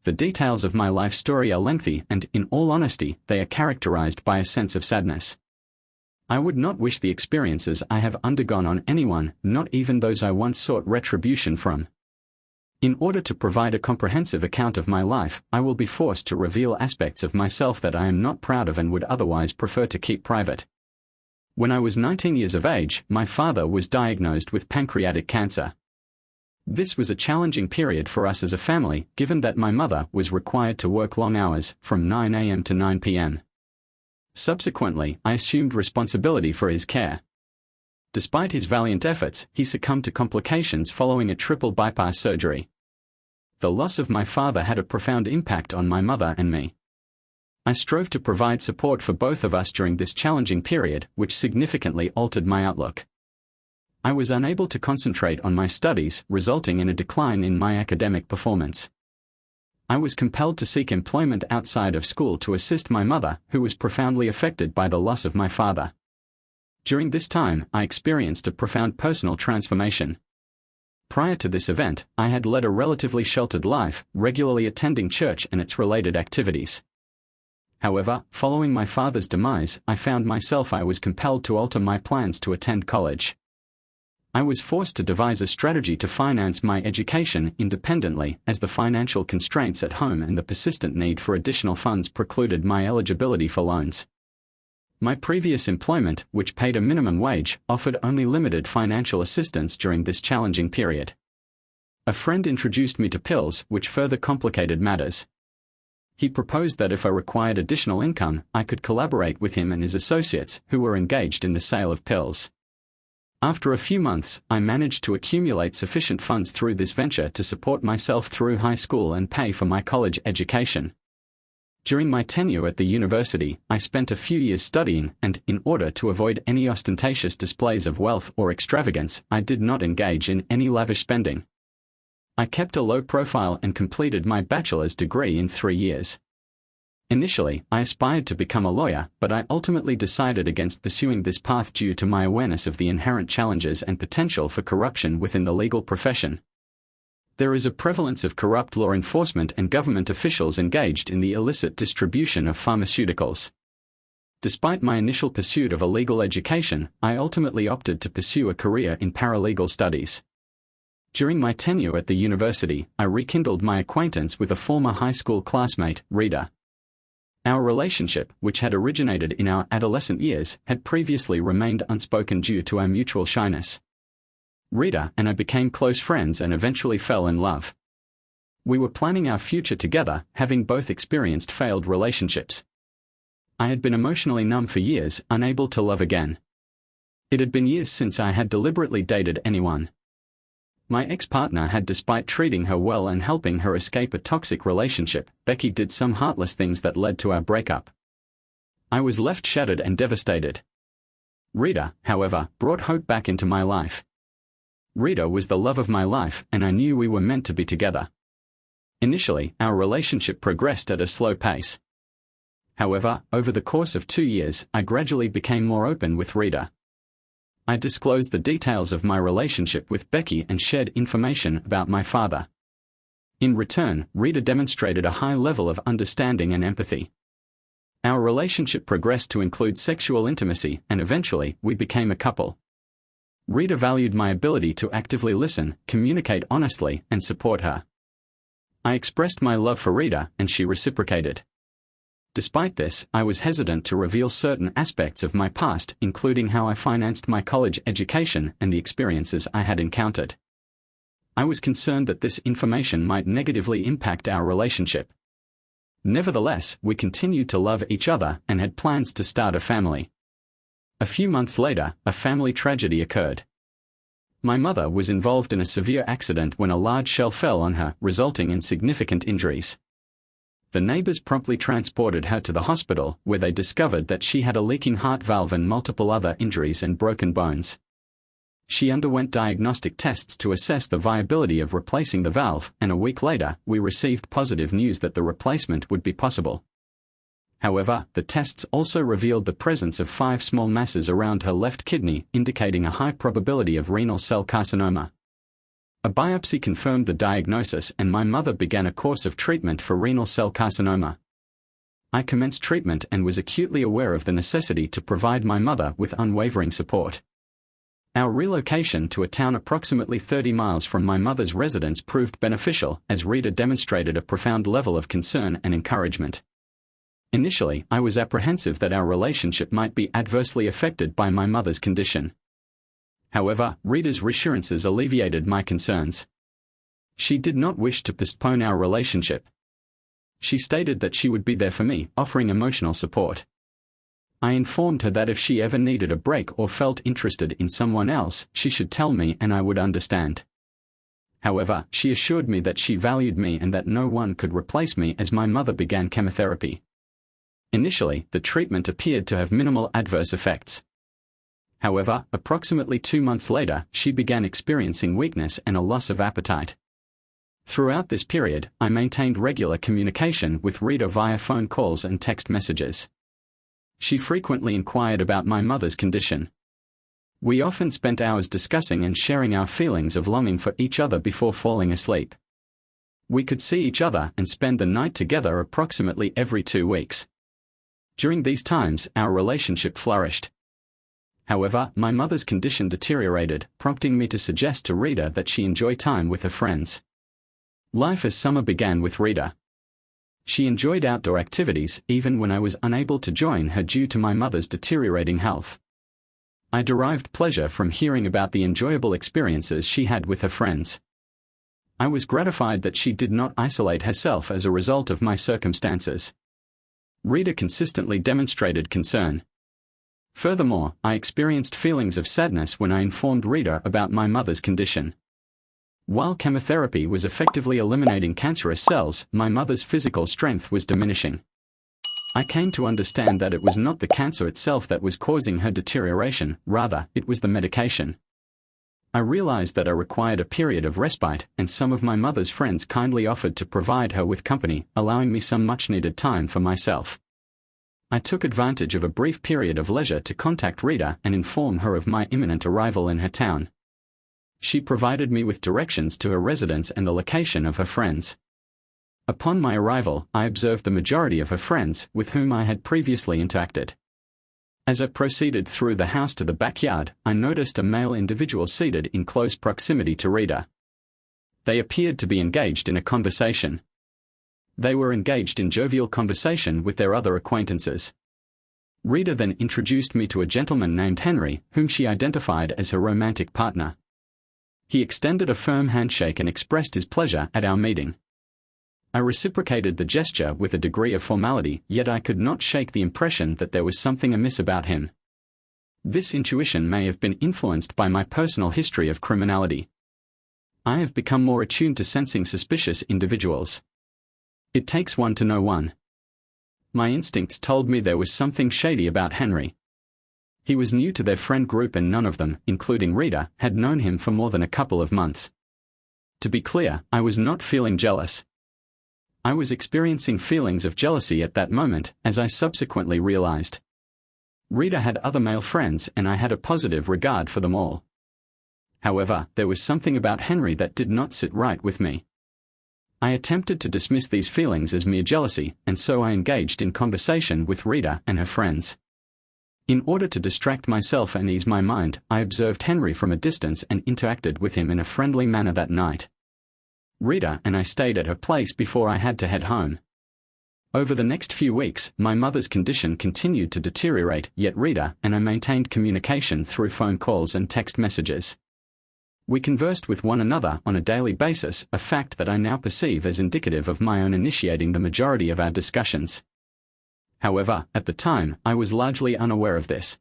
The details of my life story are lengthy and, in all honesty, they are characterized by a sense of sadness. I would not wish the experiences I have undergone on anyone, not even those I once sought retribution from. In order to provide a comprehensive account of my life, I will be forced to reveal aspects of myself that I am not proud of and would otherwise prefer to keep private. When I was 19 years of age, my father was diagnosed with pancreatic cancer. This was a challenging period for us as a family, given that my mother was required to work long hours, from 9 a.m. to 9 p.m. Subsequently, I assumed responsibility for his care. Despite his valiant efforts, he succumbed to complications following a triple bypass surgery. The loss of my father had a profound impact on my mother and me. I strove to provide support for both of us during this challenging period, which significantly altered my outlook. I was unable to concentrate on my studies, resulting in a decline in my academic performance. I was compelled to seek employment outside of school to assist my mother, who was profoundly affected by the loss of my father. During this time, I experienced a profound personal transformation. Prior to this event, I had led a relatively sheltered life, regularly attending church and its related activities. However, following my father's demise, I found myself I was compelled to alter my plans to attend college. I was forced to devise a strategy to finance my education independently, as the financial constraints at home and the persistent need for additional funds precluded my eligibility for loans. My previous employment, which paid a minimum wage, offered only limited financial assistance during this challenging period. A friend introduced me to pills, which further complicated matters. He proposed that if I required additional income, I could collaborate with him and his associates, who were engaged in the sale of pills. After a few months, I managed to accumulate sufficient funds through this venture to support myself through high school and pay for my college education. During my tenure at the university, I spent a few years studying, and, in order to avoid any ostentatious displays of wealth or extravagance, I did not engage in any lavish spending. I kept a low profile and completed my bachelor's degree in 3 years. Initially, I aspired to become a lawyer, but I ultimately decided against pursuing this path due to my awareness of the inherent challenges and potential for corruption within the legal profession. There is a prevalence of corrupt law enforcement and government officials engaged in the illicit distribution of pharmaceuticals. Despite my initial pursuit of a legal education, I ultimately opted to pursue a career in paralegal studies. During my tenure at the university, I rekindled my acquaintance with a former high school classmate, Rita. Our relationship, which had originated in our adolescent years, had previously remained unspoken due to our mutual shyness. Rita and I became close friends and eventually fell in love. We were planning our future together, having both experienced failed relationships. I had been emotionally numb for years, unable to love again. It had been years since I had deliberately dated anyone. My ex-partner had, despite treating her well and helping her escape a toxic relationship, Becky did some heartless things that led to our breakup. I was left shattered and devastated. Rita, however, brought hope back into my life. Rita was the love of my life, and I knew we were meant to be together. Initially, our relationship progressed at a slow pace. However, over the course of 2 years, I gradually became more open with Rita. I disclosed the details of my relationship with Becky and shared information about my father. In return, Rita demonstrated a high level of understanding and empathy. Our relationship progressed to include sexual intimacy, and eventually, we became a couple. Rita valued my ability to actively listen, communicate honestly, and support her. I expressed my love for Rita, and she reciprocated. Despite this, I was hesitant to reveal certain aspects of my past, including how I financed my college education and the experiences I had encountered. I was concerned that this information might negatively impact our relationship. Nevertheless, we continued to love each other and had plans to start a family. A few months later, a family tragedy occurred. My mother was involved in a severe accident when a large shell fell on her, resulting in significant injuries. The neighbors promptly transported her to the hospital, where they discovered that she had a leaking heart valve and multiple other injuries and broken bones. She underwent diagnostic tests to assess the viability of replacing the valve, and a week later, we received positive news that the replacement would be possible. However, the tests also revealed the presence of 5 small masses around her left kidney, indicating a high probability of renal cell carcinoma. A biopsy confirmed the diagnosis and my mother began a course of treatment for renal cell carcinoma. I commenced treatment and was acutely aware of the necessity to provide my mother with unwavering support. Our relocation to a town approximately 30 miles from my mother's residence proved beneficial, as Rita demonstrated a profound level of concern and encouragement. Initially, I was apprehensive that our relationship might be adversely affected by my mother's condition. However, Rita's reassurances alleviated my concerns. She did not wish to postpone our relationship. She stated that she would be there for me, offering emotional support. I informed her that if she ever needed a break or felt interested in someone else, she should tell me and I would understand. However, she assured me that she valued me and that no one could replace me as my mother began chemotherapy. Initially, the treatment appeared to have minimal adverse effects. However, approximately 2 months later, she began experiencing weakness and a loss of appetite. Throughout this period, I maintained regular communication with Rita via phone calls and text messages. She frequently inquired about my mother's condition. We often spent hours discussing and sharing our feelings of longing for each other before falling asleep. We could see each other and spend the night together approximately every 2 weeks. During these times, our relationship flourished. However, my mother's condition deteriorated, prompting me to suggest to Rita that she enjoy time with her friends. Life as summer began with Rita. She enjoyed outdoor activities even when I was unable to join her due to my mother's deteriorating health. I derived pleasure from hearing about the enjoyable experiences she had with her friends. I was gratified that she did not isolate herself as a result of my circumstances. Rita consistently demonstrated concern. Furthermore, I experienced feelings of sadness when I informed Rita about my mother's condition. While chemotherapy was effectively eliminating cancerous cells, my mother's physical strength was diminishing. I came to understand that it was not the cancer itself that was causing her deterioration, rather, it was the medication. I realized that I required a period of respite, and some of my mother's friends kindly offered to provide her with company, allowing me some much-needed time for myself. I took advantage of a brief period of leisure to contact Rita and inform her of my imminent arrival in her town. She provided me with directions to her residence and the location of her friends. Upon my arrival, I observed the majority of her friends, with whom I had previously interacted. As I proceeded through the house to the backyard, I noticed a male individual seated in close proximity to Rita. They appeared to be engaged in a conversation. They were engaged in jovial conversation with their other acquaintances. Rita then introduced me to a gentleman named Henry, whom she identified as her romantic partner. He extended a firm handshake and expressed his pleasure at our meeting. I reciprocated the gesture with a degree of formality, yet I could not shake the impression that there was something amiss about him. This intuition may have been influenced by my personal history of criminality. I have become more attuned to sensing suspicious individuals. It takes one to know one. My instincts told me there was something shady about Henry. He was new to their friend group and none of them, including Rita, had known him for more than a couple of months. To be clear, I was not feeling jealous. I was experiencing feelings of jealousy at that moment, as I subsequently realized. Rita had other male friends and I had a positive regard for them all. However, there was something about Henry that did not sit right with me. I attempted to dismiss these feelings as mere jealousy, and so I engaged in conversation with Rita and her friends. In order to distract myself and ease my mind, I observed Henry from a distance and interacted with him in a friendly manner that night. Rita and I stayed at her place before I had to head home. Over the next few weeks, my mother's condition continued to deteriorate, yet Rita and I maintained communication through phone calls and text messages. We conversed with one another on a daily basis, a fact that I now perceive as indicative of my own initiating the majority of our discussions. However, at the time, I was largely unaware of this.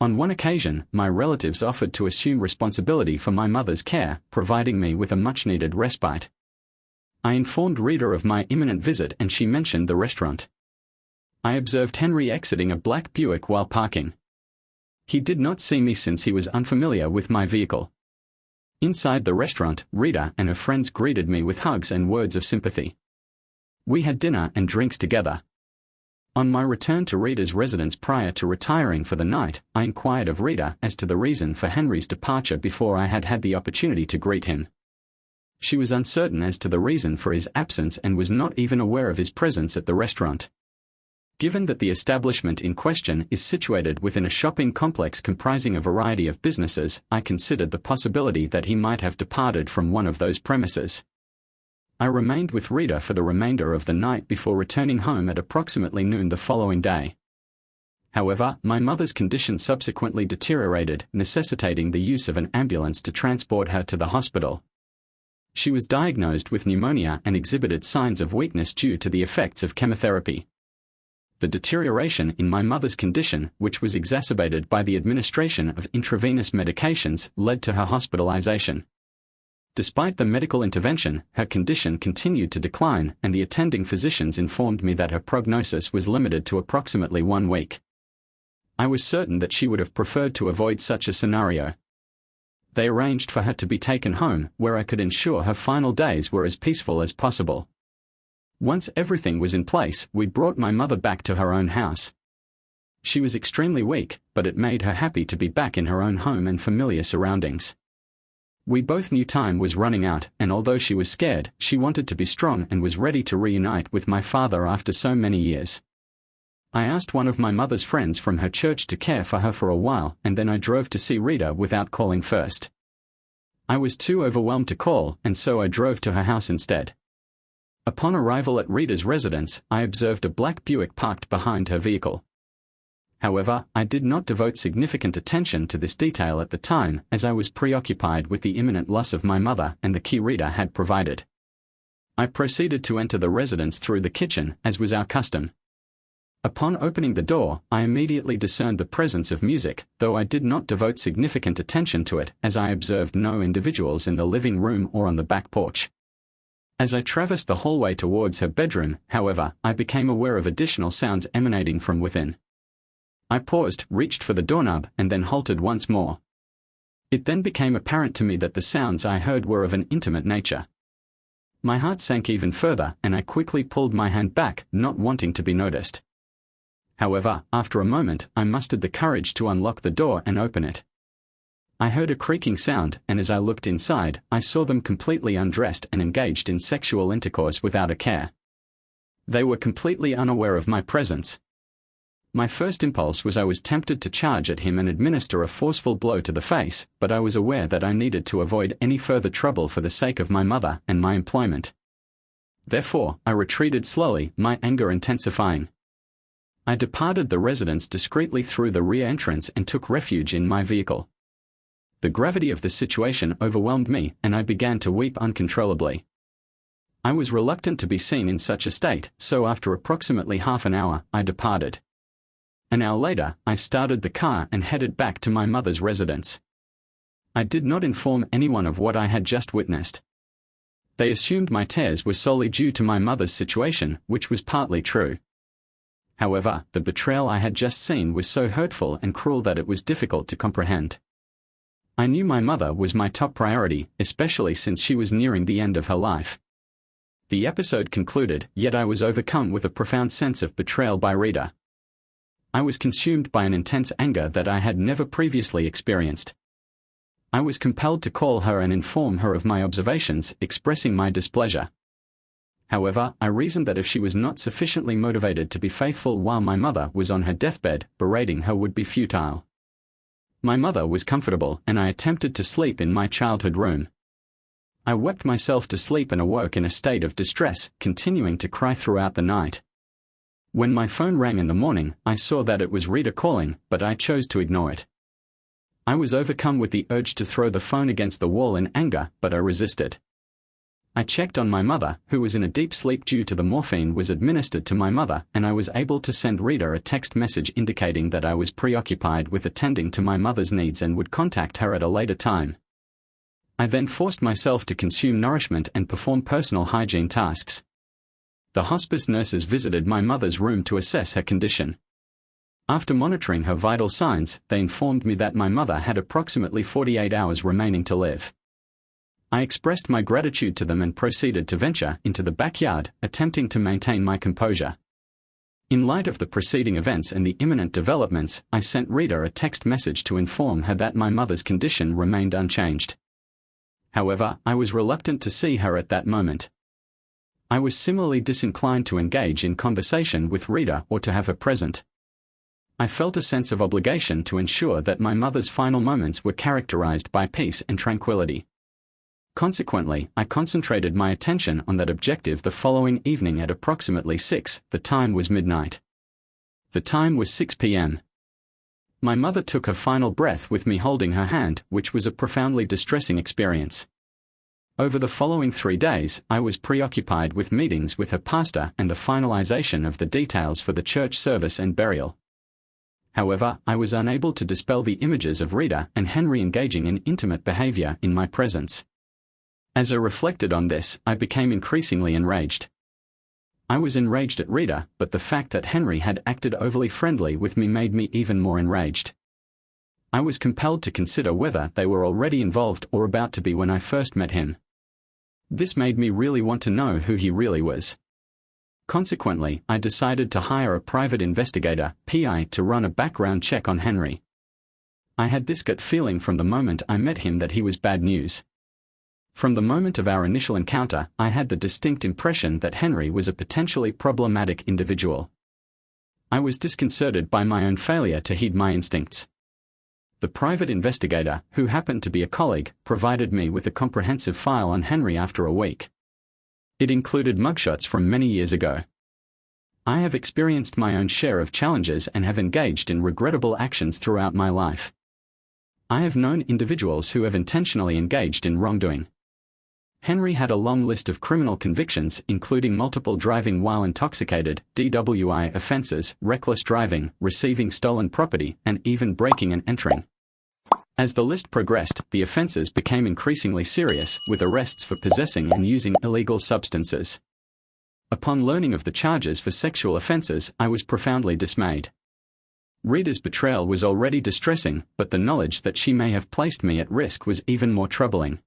On one occasion, my relatives offered to assume responsibility for my mother's care, providing me with a much-needed respite. I informed Rita of my imminent visit and she mentioned the restaurant. I observed Henry exiting a black Buick while parking. He did not see me since he was unfamiliar with my vehicle. Inside the restaurant, Rita and her friends greeted me with hugs and words of sympathy. We had dinner and drinks together. On my return to Rita's residence prior to retiring for the night, I inquired of Rita as to the reason for Henry's departure before I had had the opportunity to greet him. She was uncertain as to the reason for his absence and was not even aware of his presence at the restaurant. Given that the establishment in question is situated within a shopping complex comprising a variety of businesses, I considered the possibility that he might have departed from one of those premises. I remained with Rita for the remainder of the night before returning home at approximately noon the following day. However, my mother's condition subsequently deteriorated, necessitating the use of an ambulance to transport her to the hospital. She was diagnosed with pneumonia and exhibited signs of weakness due to the effects of chemotherapy. The deterioration in my mother's condition, which was exacerbated by the administration of intravenous medications, led to her hospitalization. Despite the medical intervention, her condition continued to decline, and the attending physicians informed me that her prognosis was limited to approximately 1 week. I was certain that she would have preferred to avoid such a scenario. They arranged for her to be taken home, where I could ensure her final days were as peaceful as possible. Once everything was in place, we brought my mother back to her own house. She was extremely weak, but it made her happy to be back in her own home and familiar surroundings. We both knew time was running out, and although she was scared, she wanted to be strong and was ready to reunite with my father after so many years. I asked one of my mother's friends from her church to care for her for a while, and then I drove to see Rita without calling first. I was too overwhelmed to call, and so I drove to her house instead. Upon arrival at Rita's residence, I observed a black Buick parked behind her vehicle. However, I did not devote significant attention to this detail at the time, as I was preoccupied with the imminent loss of my mother and the key Rita had provided. I proceeded to enter the residence through the kitchen, as was our custom. Upon opening the door, I immediately discerned the presence of music, though I did not devote significant attention to it, as I observed no individuals in the living room or on the back porch. As I traversed the hallway towards her bedroom, however, I became aware of additional sounds emanating from within. I paused, reached for the doorknob, and then halted once more. It then became apparent to me that the sounds I heard were of an intimate nature. My heart sank even further, and I quickly pulled my hand back, not wanting to be noticed. However, after a moment, I mustered the courage to unlock the door and open it. I heard a creaking sound, and as I looked inside, I saw them completely undressed and engaged in sexual intercourse without a care. They were completely unaware of my presence. My first impulse was I was tempted to charge at him and administer a forceful blow to the face, but I was aware that I needed to avoid any further trouble for the sake of my mother and my employment. Therefore, I retreated slowly, my anger intensifying. I departed the residence discreetly through the rear entrance and took refuge in my vehicle. The gravity of the situation overwhelmed me, and I began to weep uncontrollably. I was reluctant to be seen in such a state, so after approximately half an hour, I departed. An hour later, I started the car and headed back to my mother's residence. I did not inform anyone of what I had just witnessed. They assumed my tears were solely due to my mother's situation, which was partly true. However, the betrayal I had just seen was so hurtful and cruel that it was difficult to comprehend. I knew my mother was my top priority, especially since she was nearing the end of her life. The episode concluded, yet I was overcome with a profound sense of betrayal by Rita. I was consumed by an intense anger that I had never previously experienced. I was compelled to call her and inform her of my observations, expressing my displeasure. However, I reasoned that if she was not sufficiently motivated to be faithful while my mother was on her deathbed, berating her would be futile. My mother was comfortable, and I attempted to sleep in my childhood room. I wept myself to sleep and awoke in a state of distress, continuing to cry throughout the night. When my phone rang in the morning, I saw that it was Rita calling, but I chose to ignore it. I was overcome with the urge to throw the phone against the wall in anger, but I resisted. I checked on my mother, who was in a deep sleep due to the morphine was administered to my mother, and I was able to send Rita a text message indicating that I was preoccupied with attending to my mother's needs and would contact her at a later time. I then forced myself to consume nourishment and perform personal hygiene tasks. The hospice nurses visited my mother's room to assess her condition. After monitoring her vital signs, they informed me that my mother had approximately 48 hours remaining to live. I expressed my gratitude to them and proceeded to venture into the backyard, attempting to maintain my composure. In light of the preceding events and the imminent developments, I sent Rita a text message to inform her that my mother's condition remained unchanged. However, I was reluctant to see her at that moment. I was similarly disinclined to engage in conversation with Rita or to have her present. I felt a sense of obligation to ensure that my mother's final moments were characterized by peace and tranquility. Consequently, I concentrated my attention on that objective the following evening at approximately 6, the time was midnight. The time was 6 p.m. My mother took her final breath with me holding her hand, which was a profoundly distressing experience. Over the following 3 days, I was preoccupied with meetings with her pastor and the finalization of the details for the church service and burial. However, I was unable to dispel the images of Rita and Henry engaging in intimate behavior in my presence. As I reflected on this, I became increasingly enraged. I was enraged at Rita, but the fact that Henry had acted overly friendly with me made me even more enraged. I was compelled to consider whether they were already involved or about to be when I first met him. This made me really want to know who he really was. Consequently, I decided to hire a private investigator, PI, to run a background check on Henry. I had this gut feeling from the moment I met him that he was bad news. From the moment of our initial encounter, I had the distinct impression that Henry was a potentially problematic individual. I was disconcerted by my own failure to heed my instincts. The private investigator, who happened to be a colleague, provided me with a comprehensive file on Henry after a week. It included mugshots from many years ago. I have experienced my own share of challenges and have engaged in regrettable actions throughout my life. I have known individuals who have intentionally engaged in wrongdoing. Henry had a long list of criminal convictions, including multiple driving while intoxicated, DWI offenses, reckless driving, receiving stolen property, and even breaking and entering. As the list progressed, the offenses became increasingly serious, with arrests for possessing and using illegal substances. Upon learning of the charges for sexual offenses, I was profoundly dismayed. Rita's betrayal was already distressing, but the knowledge that she may have placed me at risk was even more troubling.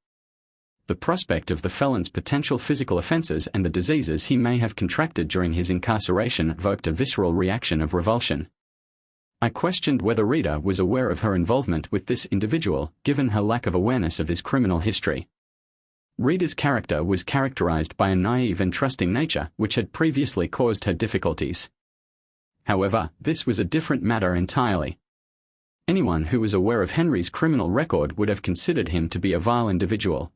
The prospect of the felon's potential physical offenses and the diseases he may have contracted during his incarceration evoked a visceral reaction of revulsion. I questioned whether Rita was aware of her involvement with this individual, given her lack of awareness of his criminal history. Rita's character was characterized by a naive and trusting nature, which had previously caused her difficulties. However, this was a different matter entirely. Anyone who was aware of Henry's criminal record would have considered him to be a vile individual.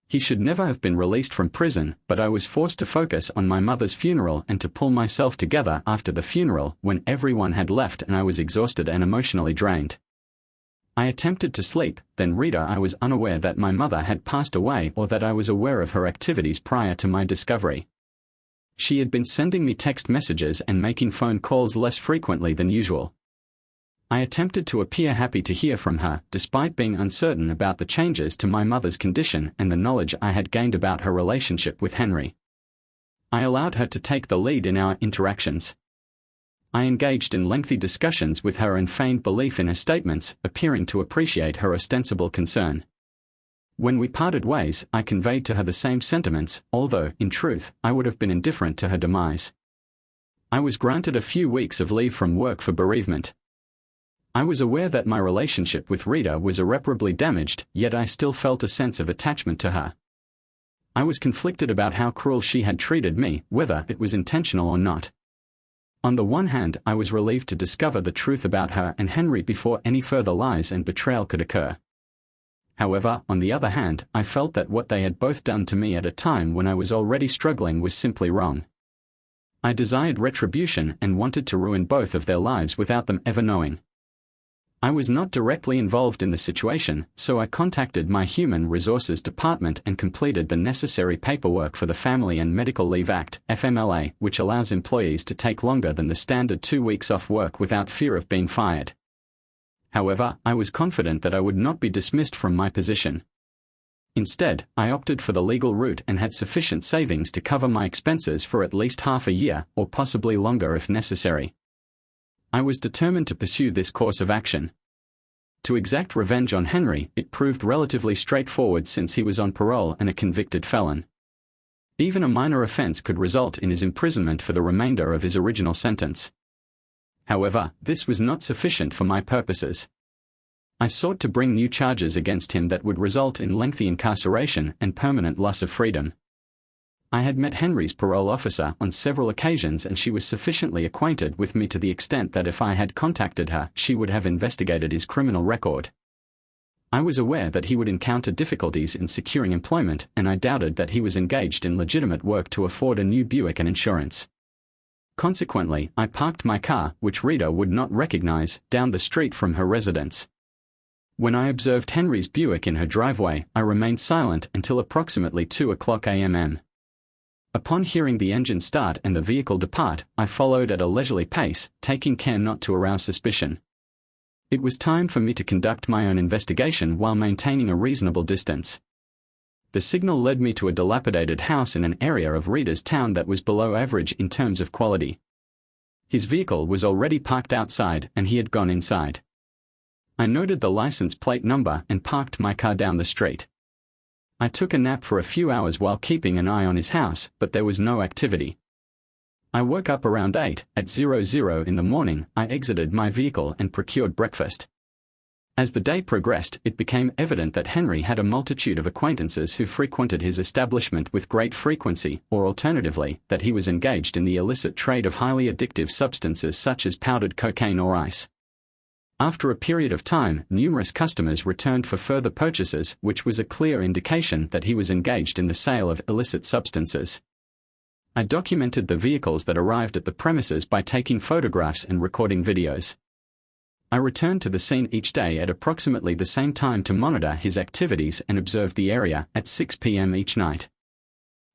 He should never have been released from prison, but I was forced to focus on my mother's funeral and to pull myself together after the funeral when everyone had left and I was exhausted and emotionally drained. I attempted to sleep, then Rita, I was unaware that my mother had passed away or that I was aware of her activities prior to my discovery. She had been sending me text messages and making phone calls less frequently than usual. I attempted to appear happy to hear from her, despite being uncertain about the changes to my mother's condition and the knowledge I had gained about her relationship with Henry. I allowed her to take the lead in our interactions. I engaged in lengthy discussions with her and feigned belief in her statements, appearing to appreciate her ostensible concern. When we parted ways, I conveyed to her the same sentiments, although, in truth, I would have been indifferent to her demise. I was granted a few weeks of leave from work for bereavement. I was aware that my relationship with Rita was irreparably damaged, yet I still felt a sense of attachment to her. I was conflicted about how cruel she had treated me, whether it was intentional or not. On the one hand, I was relieved to discover the truth about her and Henry before any further lies and betrayal could occur. However, on the other hand, I felt that what they had both done to me at a time when I was already struggling was simply wrong. I desired retribution and wanted to ruin both of their lives without them ever knowing. I was not directly involved in the situation, so I contacted my Human Resources Department and completed the necessary paperwork for the Family and Medical Leave Act, FMLA, which allows employees to take longer than the standard 2 weeks off work without fear of being fired. However, I was confident that I would not be dismissed from my position. Instead, I opted for the legal route and had sufficient savings to cover my expenses for at least half a year, or possibly longer if necessary. I was determined to pursue this course of action. To exact revenge on Henry, it proved relatively straightforward since he was on parole and a convicted felon. Even a minor offense could result in his imprisonment for the remainder of his original sentence. However, this was not sufficient for my purposes. I sought to bring new charges against him that would result in lengthy incarceration and permanent loss of freedom. I had met Henry's parole officer on several occasions, and she was sufficiently acquainted with me to the extent that if I had contacted her, she would have investigated his criminal record. I was aware that he would encounter difficulties in securing employment, and I doubted that he was engaged in legitimate work to afford a new Buick and insurance. Consequently, I parked my car, which Rita would not recognize, down the street from her residence. When I observed Henry's Buick in her driveway, I remained silent until approximately 2:00 a.m. Upon hearing the engine start and the vehicle depart, I followed at a leisurely pace, taking care not to arouse suspicion. It was time for me to conduct my own investigation while maintaining a reasonable distance. The signal led me to a dilapidated house in an area of Rita's town that was below average in terms of quality. His vehicle was already parked outside, and he had gone inside. I noted the license plate number and parked my car down the street. I took a nap for a few hours while keeping an eye on his house, but there was no activity. I woke up around 8:00 in the morning. I exited my vehicle and procured breakfast. As the day progressed, it became evident that Henry had a multitude of acquaintances who frequented his establishment with great frequency, or alternatively, that he was engaged in the illicit trade of highly addictive substances such as powdered cocaine or ice. After a period of time, numerous customers returned for further purchases, which was a clear indication that he was engaged in the sale of illicit substances. I documented the vehicles that arrived at the premises by taking photographs and recording videos. I returned to the scene each day at approximately the same time to monitor his activities and observed the area at 6 p.m. each night.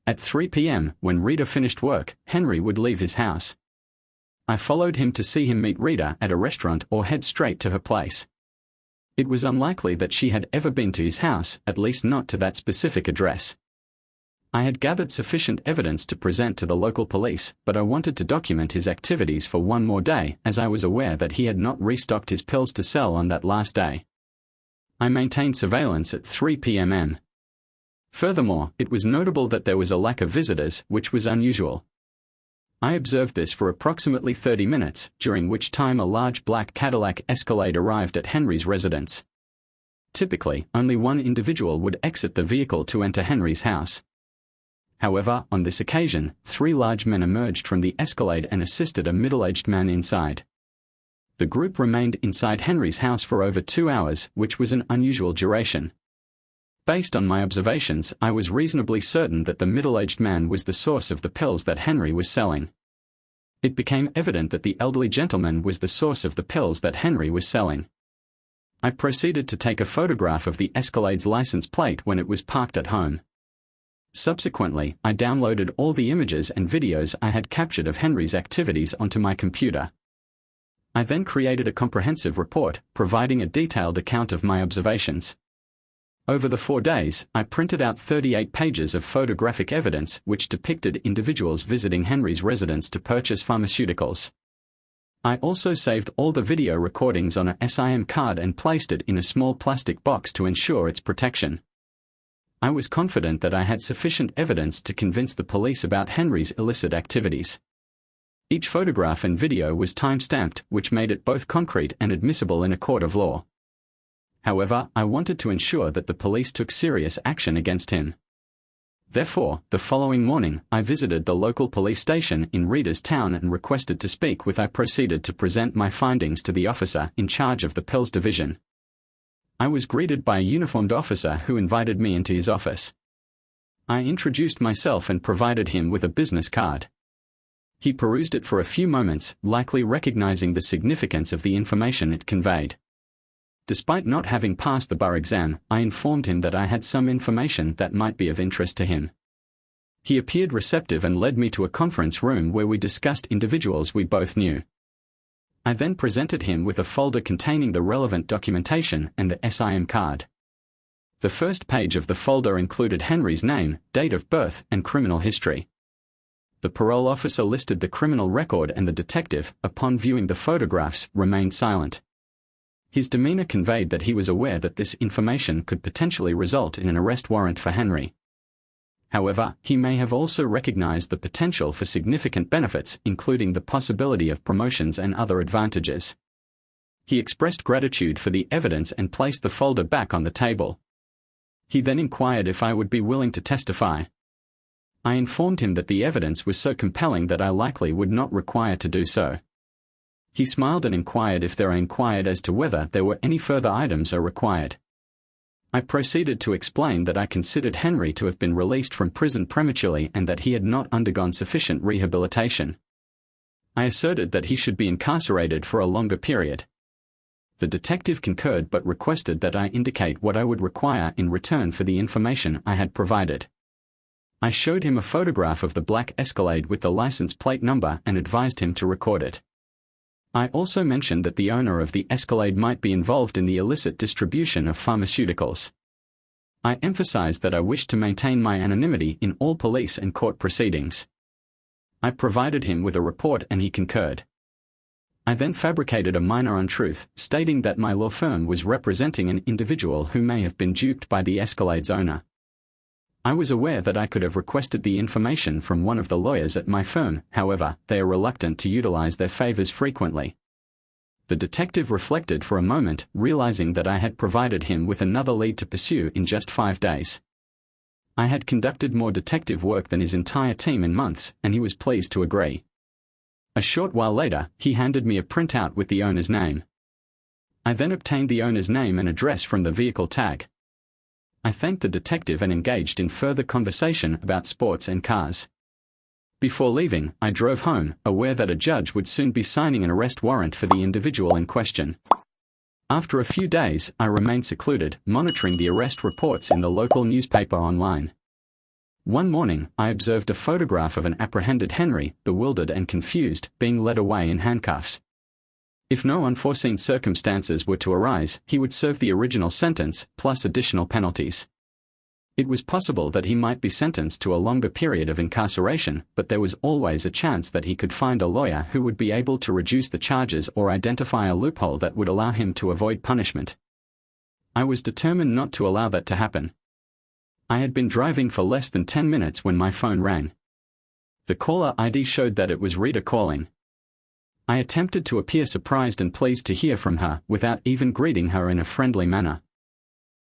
At 3 p.m., when Rita finished work, Henry would leave his house. I followed him to see him meet Rita at a restaurant or head straight to her place. It was unlikely that she had ever been to his house, at least not to that specific address. I had gathered sufficient evidence to present to the local police, but I wanted to document his activities for one more day, as I was aware that he had not restocked his pills to sell on that last day. I maintained surveillance at 3 p.m. Furthermore, it was notable that there was a lack of visitors, which was unusual. I observed this for approximately 30 minutes, during which time a large black Cadillac Escalade arrived at Henry's residence. Typically, only one individual would exit the vehicle to enter Henry's house. However, on this occasion, 3 large men emerged from the Escalade and assisted a middle-aged man inside. The group remained inside Henry's house for over 2 hours, which was an unusual duration. Based on my observations, I was reasonably certain that the middle-aged man was the source of the pills that Henry was selling. It became evident that the elderly gentleman was the source of the pills that Henry was selling. I proceeded to take a photograph of the Escalade's license plate when it was parked at home. Subsequently, I downloaded all the images and videos I had captured of Henry's activities onto my computer. I then created a comprehensive report, providing a detailed account of my observations. Over the 4 days, I printed out 38 pages of photographic evidence which depicted individuals visiting Henry's residence to purchase pharmaceuticals. I also saved all the video recordings on a SIM card and placed it in a small plastic box to ensure its protection. I was confident that I had sufficient evidence to convince the police about Henry's illicit activities. Each photograph and video was time-stamped, which made it both concrete and admissible in a court of law. However, I wanted to ensure that the police took serious action against him. Therefore, the following morning, I visited the local police station in Rita's town and requested to speak with. I proceeded to present my findings to the officer in charge of the pills division. I was greeted by a uniformed officer who invited me into his office. I introduced myself and provided him with a business card. He perused it for a few moments, likely recognizing the significance of the information it conveyed. Despite not having passed the bar exam, I informed him that I had some information that might be of interest to him. He appeared receptive and led me to a conference room where we discussed individuals we both knew. I then presented him with a folder containing the relevant documentation and the SIM card. The first page of the folder included Henry's name, date of birth, and criminal history. The parole officer listed the criminal record, and the detective, upon viewing the photographs, remained silent. His demeanor conveyed that he was aware that this information could potentially result in an arrest warrant for Henry. However, he may have also recognized the potential for significant benefits, including the possibility of promotions and other advantages. He expressed gratitude for the evidence and placed the folder back on the table. He then inquired if I would be willing to testify. I informed him that the evidence was so compelling that I likely would not require to do so. He smiled and inquired if there I inquired as to whether there were any further items are required. I proceeded to explain that I considered Henry to have been released from prison prematurely and that he had not undergone sufficient rehabilitation. I asserted that he should be incarcerated for a longer period. The detective concurred but requested that I indicate what I would require in return for the information I had provided. I showed him a photograph of the black Escalade with the license plate number and advised him to record it. I also mentioned that the owner of the Escalade might be involved in the illicit distribution of pharmaceuticals. I emphasized that I wished to maintain my anonymity in all police and court proceedings. I provided him with a report and he concurred. I then fabricated a minor untruth, stating that my law firm was representing an individual who may have been duped by the Escalade's owner. I was aware that I could have requested the information from one of the lawyers at my firm, however, they are reluctant to utilize their favors frequently. The detective reflected for a moment, realizing that I had provided him with another lead to pursue in just 5 days. I had conducted more detective work than his entire team in months, and he was pleased to agree. A short while later, he handed me a printout with the owner's name. I then obtained the owner's name and address from the vehicle tag. I thanked the detective and engaged in further conversation about sports and cars. Before leaving, I drove home, aware that a judge would soon be signing an arrest warrant for the individual in question. After a few days, I remained secluded, monitoring the arrest reports in the local newspaper online. One morning, I observed a photograph of an apprehended Henry, bewildered and confused, being led away in handcuffs. If no unforeseen circumstances were to arise, he would serve the original sentence, plus additional penalties. It was possible that he might be sentenced to a longer period of incarceration, but there was always a chance that he could find a lawyer who would be able to reduce the charges or identify a loophole that would allow him to avoid punishment. I was determined not to allow that to happen. I had been driving for less than 10 minutes when my phone rang. The caller ID showed that it was Rita calling. I attempted to appear surprised and pleased to hear from her, without even greeting her in a friendly manner.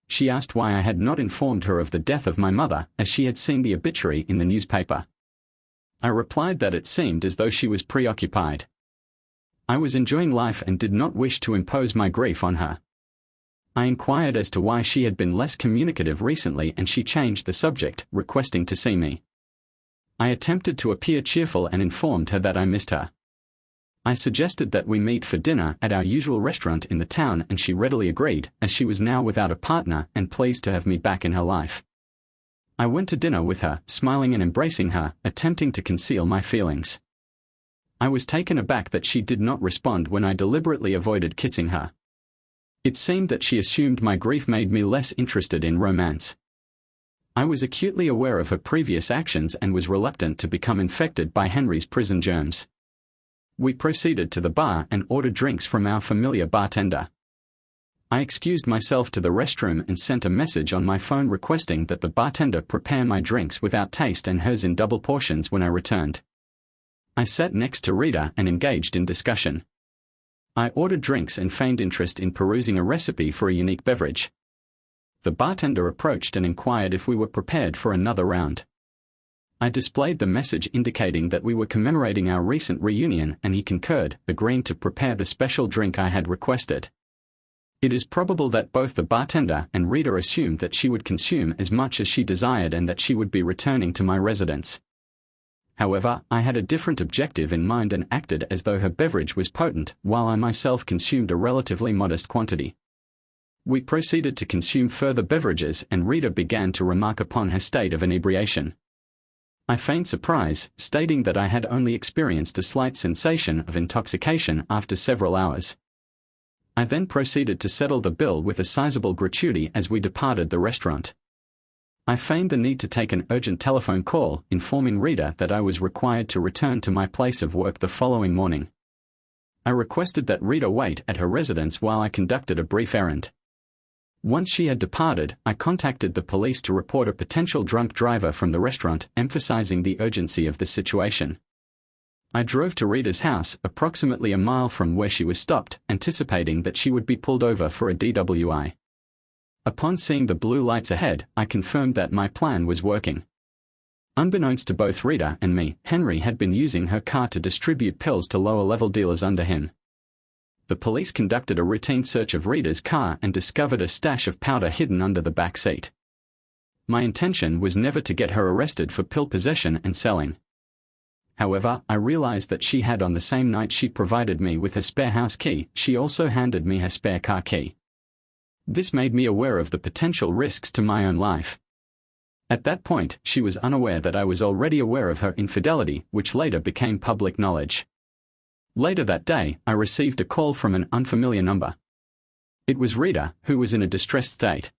She asked why I had not informed her of the death of my mother, as she had seen the obituary in the newspaper. I replied that it seemed as though she was preoccupied. I was enjoying life and did not wish to impose my grief on her. I inquired as to why she had been less communicative recently, and she changed the subject, requesting to see me. I attempted to appear cheerful and informed her that I missed her. I suggested that we meet for dinner at our usual restaurant in the town, and she readily agreed, as she was now without a partner and pleased to have me back in her life. I went to dinner with her, smiling and embracing her, attempting to conceal my feelings. I was taken aback that she did not respond when I deliberately avoided kissing her. It seemed that she assumed my grief made me less interested in romance. I was acutely aware of her previous actions and was reluctant to become infected by Henry's prison germs. We proceeded to the bar and ordered drinks from our familiar bartender. I excused myself to the restroom and sent a message on my phone requesting that the bartender prepare my drinks without taste and hers in double portions when I returned. I sat next to Rita and engaged in discussion. I ordered drinks and feigned interest in perusing a recipe for a unique beverage. The bartender approached and inquired if we were prepared for another round. I displayed the message indicating that we were commemorating our recent reunion, and he concurred, agreeing to prepare the special drink I had requested. It is probable that both the bartender and Rita assumed that she would consume as much as she desired and that she would be returning to my residence. However, I had a different objective in mind and acted as though her beverage was potent, while I myself consumed a relatively modest quantity. We proceeded to consume further beverages, and Rita began to remark upon her state of inebriation. I feigned surprise, stating that I had only experienced a slight sensation of intoxication after several hours. I then proceeded to settle the bill with a sizable gratuity as we departed the restaurant. I feigned the need to take an urgent telephone call, informing Rita that I was required to return to my place of work the following morning. I requested that Rita wait at her residence while I conducted a brief errand. Once she had departed, I contacted the police to report a potential drunk driver from the restaurant, emphasizing the urgency of the situation. I drove to Rita's house, approximately a mile from where she was stopped, anticipating that she would be pulled over for a DWI. Upon seeing the blue lights ahead, I confirmed that my plan was working. Unbeknownst to both Rita and me, Henry had been using her car to distribute pills to lower-level dealers under him. The police conducted a routine search of Rita's car and discovered a stash of powder hidden under the back seat. My intention was never to get her arrested for pill possession and selling. However, I realized that she had, on the same night she provided me with her spare house key, she also handed me her spare car key. This made me aware of the potential risks to my own life. At that point, she was unaware that I was already aware of her infidelity, which later became public knowledge. Later that day, I received a call from an unfamiliar number. It was Rita, who was in a distressed state.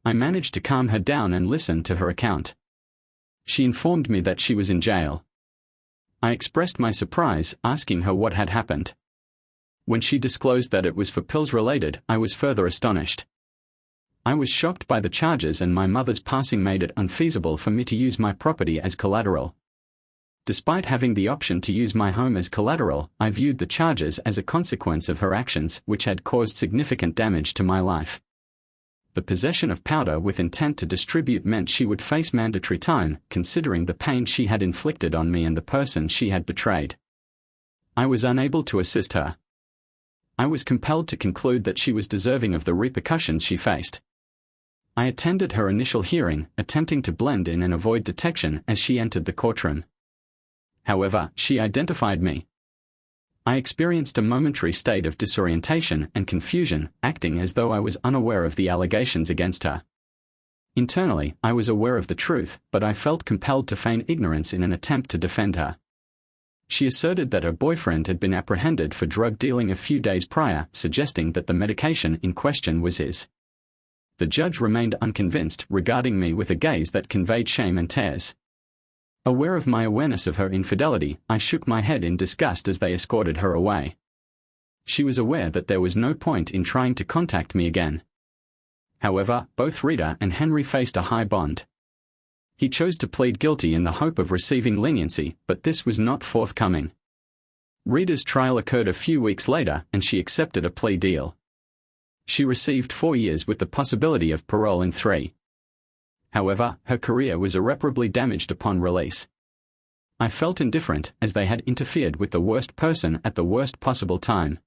I managed to calm her down and listen to her account. She informed me that she was in jail. I expressed my surprise, asking her what had happened. When she disclosed that it was for pills related, I was further astonished. I was shocked by the charges, and my mother's passing made it unfeasible for me to use my property as collateral. Despite having the option to use my home as collateral, I viewed the charges as a consequence of her actions, which had caused significant damage to my life. The possession of powder with intent to distribute meant she would face mandatory time, considering the pain she had inflicted on me and the person she had betrayed. I was unable to assist her. I was compelled to conclude that she was deserving of the repercussions she faced. I attended her initial hearing, attempting to blend in and avoid detection as she entered the courtroom. However, she identified me. I experienced a momentary state of disorientation and confusion, acting as though I was unaware of the allegations against her. Internally, I was aware of the truth, but I felt compelled to feign ignorance in an attempt to defend her. She asserted that her boyfriend had been apprehended for drug dealing a few days prior, suggesting that the medication in question was his. The judge remained unconvinced, regarding me with a gaze that conveyed shame and tears. Aware of my awareness of her infidelity, I shook my head in disgust as they escorted her away. She was aware that there was no point in trying to contact me again. However, both Rita and Henry faced a high bond. He chose to plead guilty in the hope of receiving leniency, but this was not forthcoming. Rita's trial occurred a few weeks later, and she accepted a plea deal. She received 4 years with the possibility of parole in 3. However, her career was irreparably damaged upon release. I felt indifferent, as they had interfered with the worst person at the worst possible time.